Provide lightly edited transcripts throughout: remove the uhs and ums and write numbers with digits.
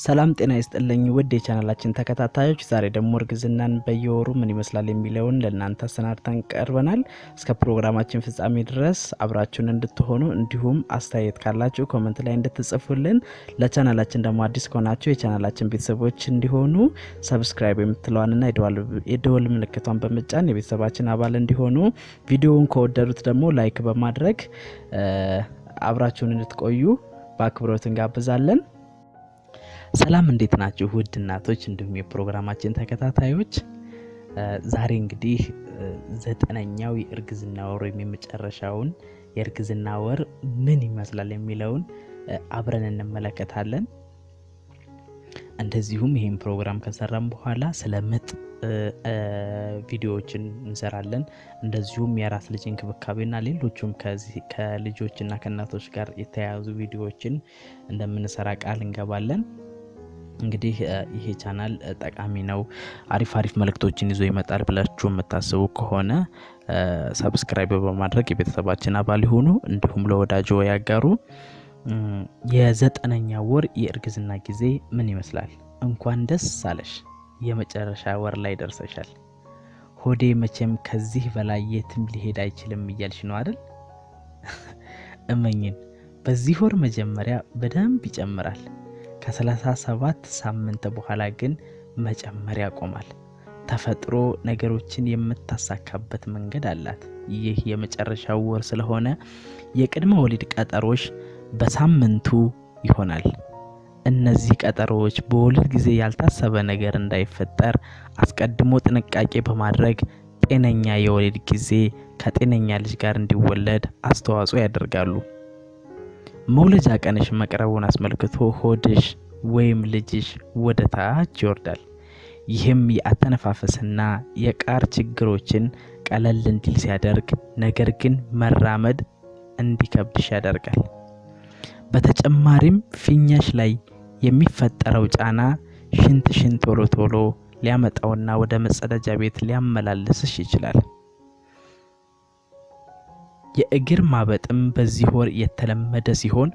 ሰላም ጤና ይስጥልኝ ውድ የቻናላችን ተከታታዮች፣ ዛሬ ደግሞ እርግዝናን በየወሩ ምን ይመስላል የሚለውን ለናንተ አሰናድተን ቀርበናል። እስከ ፕሮግራማችን ፍጻሜ ድረስ አብራችሁን እንድትሆኑ እንዲሁም አስተያየት ካላችሁ ኮሜንት ላይ እንድትጽፉልን፣ ለቻናላችን ደግሞ አዲስ ከሆናችሁ የቻናላችን ቤተሰቦች እንዲሆኑ ሰብስክራይብ የምትለዋንና የደወል ምልክቷን በመጫን የቤተሰባችን አባል እንዲሆኑ፣ ቪዲዮውን ከወደዱት ደግሞ ላይክ በማድረግ አብራችሁን እንድትቆዩ በአክብሮት እንጋብዛለን። ሰላም እንዴት ናችሁ ውድ እናቶች እንዲሁም የፕሮግራማችን ተከታታዮች። ዛሬ እንግዲህ ዘጠነኛው የእርግዝና ወር የመጨረሻውን የእርግዝና ወር ምን ይመስላል የሚለውን አብረን እንመለከታለን። እንደዚሁም ይሄን ፕሮግራም ከሰራም በኋላ ስለምጥ ቪዲዮዎችን እንሰራለን። እንደዚሁም የራስ ልጅ እንክብካቤና ሌሎችም ከልጆችና ከእናቶች ጋር የተያያዙ ቪዲዮዎችን እንደምንሰራ ቃል እንገባለን። እንግዲህ ይሄ ቻናል ጠቃሚ ነው፣ አሪፍ መልእክቶችን ይዞ ይመጣል ብላችሁ የምታስቡ ከሆነ ሰብስክራይብ በማድረግ የቤተሰባችን አባል ይሁኑ፣ እንዲሁም ለወዳጆ ያጋሩ። የዘጠነኛው ወር የእርግዝና ጊዜ ምን ይመስላል? እንኳን ደስ አለሽ፣ የመጨረሻ ወር ላይ ደርሰሻል። ሆዴ መቼም ከዚህ በላይ የትም ሊሄድ አይችልም እያልሽ ነው አይደል? እመኝን፣ በዚህ ወር መጀመሪያ በደንብ ይጨምራል። ከ37 ሳምንት በኋላ ግን መጨመር ያቆማል። ተፈጥሮ ነገሮችን የምታሳካበት መንገድ አላት። ይህ የመጨረሻው ወር ስለሆነ የቅድመ ወሊድ ቀጠሮች በሳምንቱ ይሆናል። እነዚህ ቀጠሮዎች በወሊድ ጊዜ ያልታሰበ ነገር እንዳይፈጠር አስቀድሞ ጥንቃቄ በማድረግ ጤነኛ የወሊድ ጊዜ ከጤነኛ ልጅ ጋር እንዲወለድ አስተዋጽኦ ያደርጋሉ። መውለጃ ቀንሽ መቅረቡን አስመልክቶ ሆድሽ ወይም ልጅሽ ወደ ታች ይወርዳል። ይህም የአተነፋፈስና የቃር ችግሮችን ቀለል እንዲል ሲያደርግ፣ ነገር ግን መራመድ እንዲከብድሽ ያደርጋል። በተጨማሪም ፊኛሽ ላይ የሚፈጠረው ጫና ሽንትሽን ቶሎ ሊያመጣውና ወደ መጸዳጃ ቤት ሊያመላልስሽ ይችላል። የእግር ማበጥም በዚህ ወር የተለመደ ሲሆን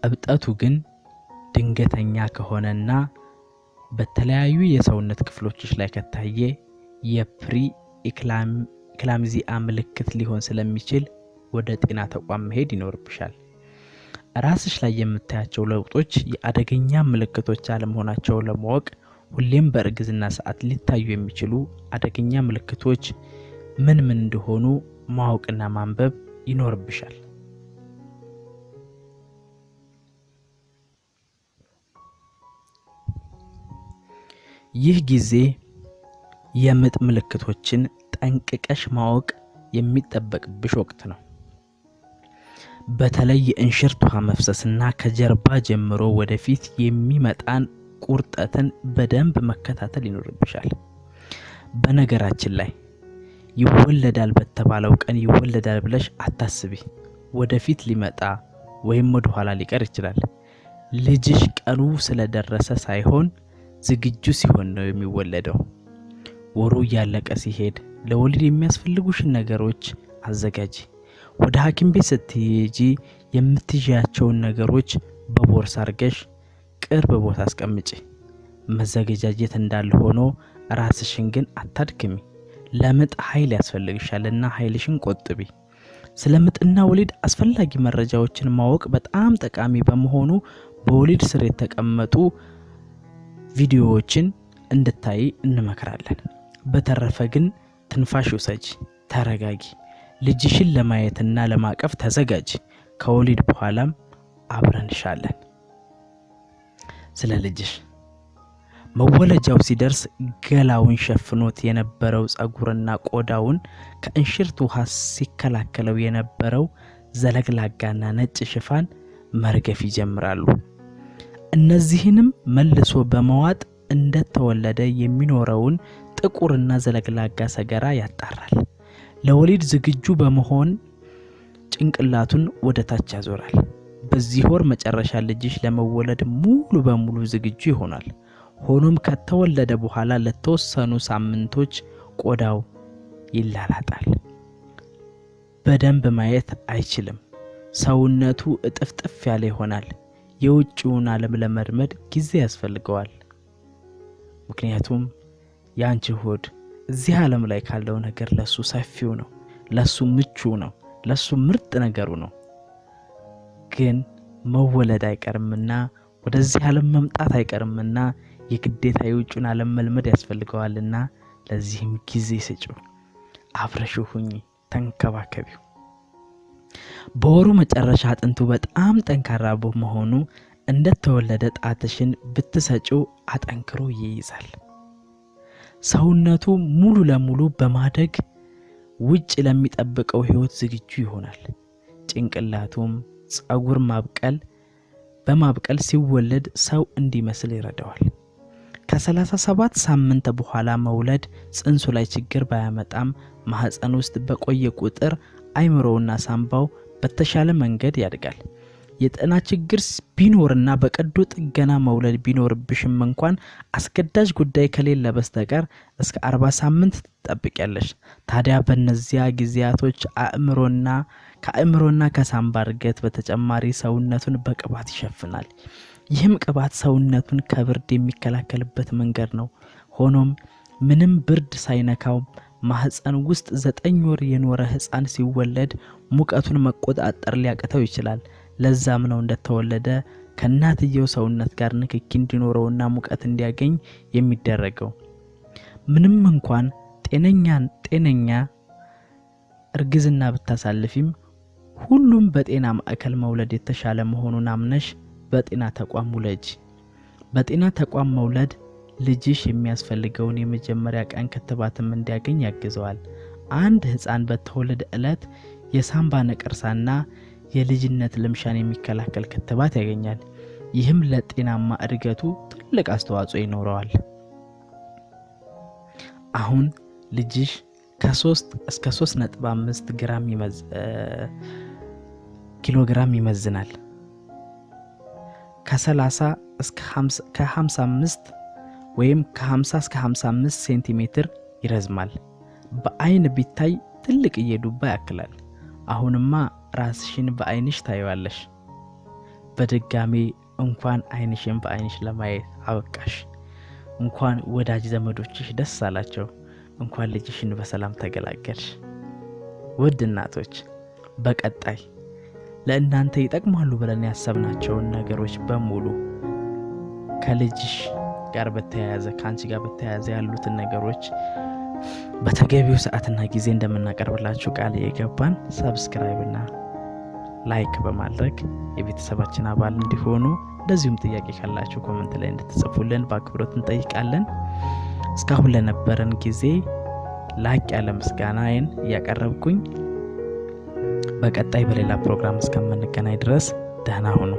እብጠቱ ግን ድንገተኛ ከሆነና በተለያዩ የሰውነት ክፍሎችሽ ላይ ከታየ የፕሪ ኢክላምዚያ ምልክት ሊሆን ስለሚችል ወደ ጤና ተቋም መሄድ ይኖርብሻል። ራስሽ ላይ የምታያቸው ለውጦች የአደገኛ ምልክቶች አለመሆናቸውን ለማወቅ ሁሌም በእርግዝና ሰዓት ሊታዩ የሚችሉ አደገኛ ምልክቶች ምን እንደሆኑ ማወቅና ማንበብ ይኖርብሻል። ይህ ጊዜ የምጥ ምልክቶችን ጠንቅቀሽ ማወቅ የሚጠበቅብሽ ወቅት ነው። በተለይ የእንሽርት ውሃ መፍሰስና ከጀርባ ጀምሮ ወደፊት የሚመጣን ቁርጠትን በደንብ መከታተል ይኖርብሻል። በነገራችን ላይ ይወለዳል በተባለው ቀን ይወለዳል ብለሽ አታስቢ። ወደፊት ሊመጣ ወይም ወደ ኋላ ሊቀር ይችላል። ልጅሽ ቀኑ ስለደረሰ ሳይሆን ዝግጁ ሲሆን ነው የሚወለደው። ወሩ እያለቀ ሲሄድ ለወሊድ የሚያስፈልጉሽን ነገሮች አዘጋጂ። ወደ ሐኪም ቤት ስትሄጂ የምትይዣቸውን ነገሮች በቦርሳ አድርገሽ ቅርብ ቦታ አስቀምጪ። መዘገጃጀት እንዳለ ሆኖ ራስሽን ግን አታድክሚ። ለምጥ ኃይል ያስፈልግሻልና ኃይልሽን ቆጥቢ። ስለምጥና ወሊድ አስፈላጊ መረጃዎችን ማወቅ በጣም ጠቃሚ በመሆኑ በወሊድ ስር የተቀመጡ ቪዲዮዎችን እንድታይ እንመክራለን። በተረፈ ግን ትንፋሽ ውሰጂ፣ ተረጋጊ። ልጅሽን ለማየትና ለማቀፍ ተዘጋጂ። ከወሊድ በኋላም አብረንሻለን። ስለ ልጅሽ መወለጃው ሲደርስ ገላውን ሸፍኖት የነበረው ጸጉርና ቆዳውን ከእንሽርት ውሃ ሲከላከለው የነበረው ዘለግላጋና ነጭ ሽፋን መርገፍ ይጀምራሉ። እነዚህንም መልሶ በመዋጥ እንደተወለደ የሚኖረውን ጥቁርና ዘለግላጋ ሰገራ ያጣራል። ለወሊድ ዝግጁ በመሆን ጭንቅላቱን ወደ ታች ያዞራል። በዚህ ወር መጨረሻ ልጅሽ ለመወለድ ሙሉ በሙሉ ዝግጁ ይሆናል። ሆኖም ከተወለደ በኋላ ለተወሰኑ ሳምንቶች ቆዳው ይላላጣል። በደንብ ማየት አይችልም። ሰውነቱ እጥፍጥፍ ያለ ይሆናል። የውጭውን ዓለም ለመልመድ ጊዜ ያስፈልገዋል። ምክንያቱም ያንቺ ሆድ እዚህ ዓለም ላይ ካለው ነገር ለሱ ሰፊው ነው፣ ለሱ ምቹ ነው፣ ለሱ ምርጥ ነገሩ ነው። ግን መወለድ አይቀርምና ወደዚህ ዓለም መምጣት አይቀርምና የግዴታ የውጭውን ዓለም መልመድ ያስፈልገዋልና ለዚህም ጊዜ ስጪው፣ አብረሽው ሁኚ፣ ተንከባከቢው። በወሩ መጨረሻ አጥንቱ በጣም ጠንካራ በመሆኑ እንደተወለደ ጣትሽን ብትሰጪው አጠንክሮ ይይዛል። ሰውነቱ ሙሉ ለሙሉ በማደግ ውጭ ለሚጠብቀው ህይወት ዝግጁ ይሆናል። ጭንቅላቱም ጸጉር በማብቀል ሲወለድ ሰው እንዲመስል ይረዳዋል። ከ37 ሳምንት በኋላ መውለድ ጽንሱ ላይ ችግር ባያመጣም ማህፀን ውስጥ በቆየ ቁጥር አይምሮውና ሳምባው በተሻለ መንገድ ያድጋል። የጤና ችግር ቢኖርና በቀዶ ጥገና መውለድ ቢኖርብሽም እንኳን አስገዳጅ ጉዳይ ከሌለ በስተቀር እስከ 40 ሳምንት ትጠብቂያለሽ። ታዲያ በእነዚያ ጊዜያቶች ከአእምሮና ከሳምባ እድገት በተጨማሪ ሰውነቱን በቅባት ይሸፍናል። ይህም ቅባት ሰውነቱን ከብርድ የሚከላከልበት መንገድ ነው። ሆኖም ምንም ብርድ ሳይነካው ማህፀን ውስጥ 9 ወር የኖረ ህፃን ሲወለድ ሙቀቱን መቆጣጠር ሊያቅተው ይችላል። ለዛም ነው እንደተወለደ ከእናትየው ሰውነት ጋር ንክኪ እንዲኖረውና ሙቀት እንዲያገኝ የሚደረገው። ምንም እንኳን ጤነኛ እርግዝና ብታሳልፊም ሁሉም በጤና ማዕከል መውለድ የተሻለ መሆኑን አምነሽ በጤና ተቋም ውለጂ። በጤና ተቋም መውለድ ልጅሽ የሚያስፈልገውን የመጀመሪያ ቀን ክትባትም እንዲያገኝ ያግዘዋል። አንድ ህፃን በተወለደ ዕለት የሳምባ ነቀርሳና የልጅነት ልምሻን የሚከላከል ክትባት ያገኛል። ይህም ለጤናማ እድገቱ ትልቅ አስተዋጽኦ ይኖረዋል። አሁን ልጅሽ ከ3 እስከ 3.5 ኪሎ ግራም ይመዝናል። ከ30 እስከ 55 ወይም ከ50 እስከ 55 ሴንቲሜትር ይረዝማል። በአይን ቢታይ ትልቅ የዱባ ያክላል። አሁንማ ራስሽን በአይንሽ ታይዋለሽ። በድጋሚ እንኳን አይንሽን በአይንሽ ለማየት አበቃሽ። እንኳን ወዳጅ ዘመዶችሽ ደስ አላቸው። እንኳን ልጅሽን በሰላም ተገላገልሽ። ውድ እናቶች፣ በቀጣይ ለእናንተ ይጠቅማሉ ብለን ያሰብናቸውን ነገሮች በሙሉ ከልጅሽ ጋር በተያያዘ ከአንቺ ጋር በተያያዘ ያሉትን ነገሮች በተገቢው ሰዓትና ጊዜ እንደምናቀርብላችሁ ቃል የገባን፣ ሰብስክራይብና ላይክ በማድረግ የቤተሰባችን አባል እንዲሆኑ፣ እንደዚሁም ጥያቄ ካላችሁ ኮሜንት ላይ እንድትጽፉልን በአክብሮት እንጠይቃለን። እስካሁን ለነበረን ጊዜ ላቅ ያለ ምስጋናዬን እያቀረብኩኝ በቀጣይ በሌላ ፕሮግራም እስከምንገናኝ ድረስ ደህና ሁኑ።